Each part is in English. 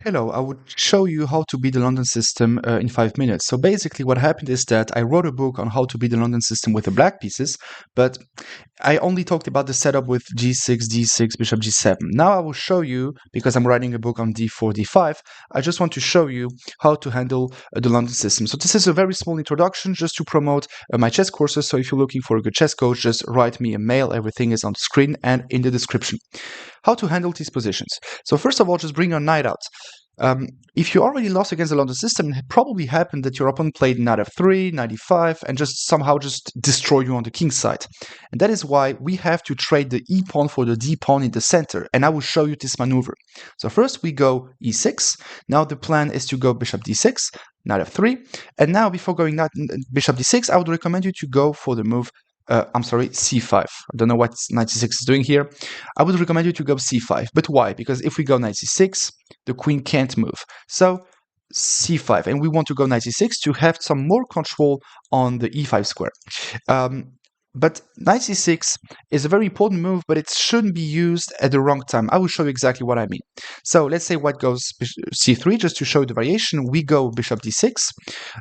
Hello, I would show you how to beat the London system in 5 minutes. So basically what happened is that I wrote a book on how to beat the London system with the black pieces, but I only talked about the setup with g6, d6, bishop g7. Now I will show you, because I'm writing a book on d4, d5, I just want to show you how to handle the London system. So this is a very small introduction just to promote my chess courses. So if you're looking for a good chess coach, just write me a mail. Everything is on the screen and in the description. How to handle these positions. So first of all, just bring your knight out. If you already lost against the London system, it probably happened that your opponent played knight f3, knight e5, and just somehow just destroy you on the king side. And that is why we have to trade the e pawn for the d pawn in the center, and I will show you this maneuver. So first we go e6. Now the plan is to go bishop d6, knight f3, and now before going bishop d6, I would recommend you to go for the move c5. I don't know what knight c6 is doing here. I would recommend you to go c5. But why? Because if we go knight c6, the queen can't move. So c5, and we want to go knight c6 to have some more control on the e5 square. But knight c6 is a very important move, but it shouldn't be used at the wrong time. I will show you exactly what I mean. So let's say white goes c3, just to show the variation. We go bishop d6.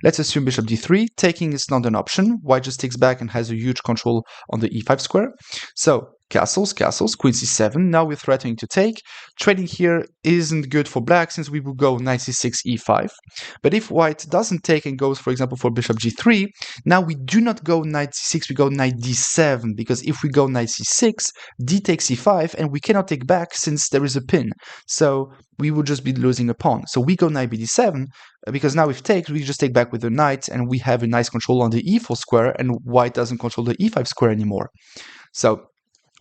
Let's assume bishop d3. Taking is not an option. White just takes back and has a huge control on the e5 square. So castles, queen c7. Now we're threatening to take. Trading here isn't good for black since we will go knight c6, e5. But if white doesn't take and goes, for example, for bishop g3, now we do not go knight c6, we go knight d7, because if we go knight c6, d takes e5, and we cannot take back since there is a pin. So we would just be losing a pawn. So we go knight bd7, because now if takes, we just take back with the knight, and we have a nice control on the e4 square, and white doesn't control the e5 square anymore. So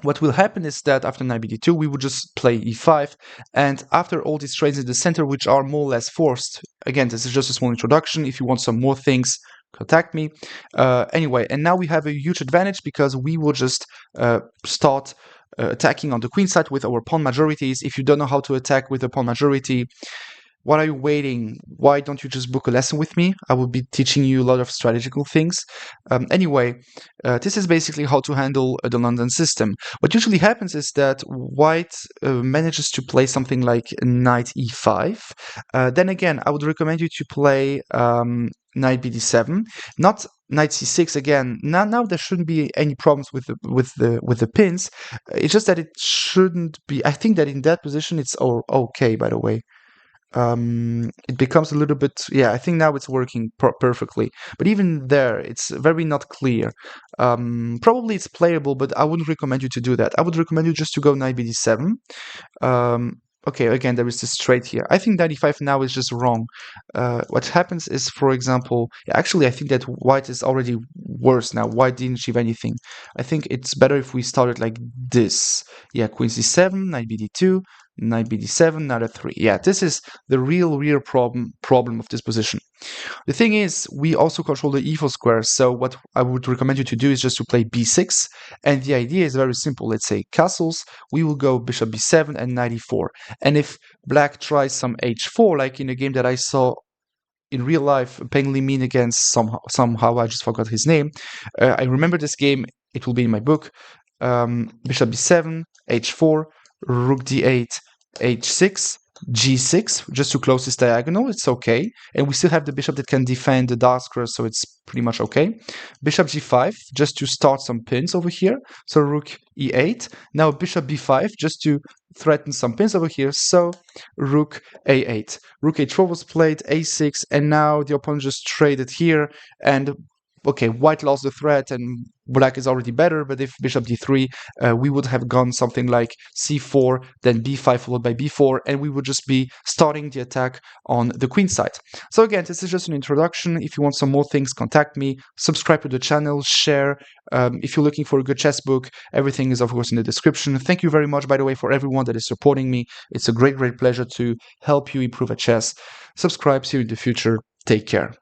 what will happen is that after knight bd2, we would just play e5, and after all these trades in the center, which are more or less forced, again, this is just a small introduction. If you want some more things, contact me. Anyway, and now we have a huge advantage because we will just start attacking on the queen side with our pawn majorities. If you don't know how to attack with a pawn majority, what are you waiting? Why don't you just book a lesson with me? I will be teaching you a lot of strategical things. Anyway, this is basically how to handle the London system. What usually happens is that white manages to play something like knight e5. Then again, I would recommend you to play knight bd7, not knight c6 again. Now there shouldn't be any problems with the pins. It's just that it shouldn't be. I think that in that position it's okay. By the way. It becomes a little bit, yeah, I think now it's working perfectly, but even there it's very not clear. Probably it's playable, but I wouldn't recommend you to do that. I would recommend you just to go knight bd7. Okay, again, there is this trade here. I think 95 now is just wrong. What happens is, for example, actually I think that white is already worse now. White didn't achieve anything. I think it's better if we started like this. Yeah, queen c7, knight bd2, knight bd7, knight f3. Yeah, this is the real problem of this position. The thing is, we also control the e4 square, so what I would recommend you to do is just to play b6, and the idea is very simple. Let's say castles, we will go bishop b7 and knight e4. And if black tries some h4, like in a game that I saw in real life, Peng Li Min against somehow I just forgot his name. I remember this game, it will be in my book. Bishop b7, h4, rook d8, h6, g6, just to close this diagonal. It's okay, and we still have the bishop that can defend the dark square, so it's pretty much okay. Bishop g5, just to start some pins over here, so rook e8. Now bishop b5, just to threaten some pins over here, so rook a8. Rook h4 was played, a6, and now the opponent just traded here, and okay, white lost the threat and black is already better, but if bishop d3, we would have gone something like c4, then b5 followed by b4, and we would just be starting the attack on the queen side. So again, this is just an introduction. If you want some more things, contact me, subscribe to the channel, share. If you're looking for a good chess book, everything is of course in the description. Thank you very much, by the way, for everyone that is supporting me. It's a great pleasure to help you improve at chess. Subscribe, see you in the future. Take care.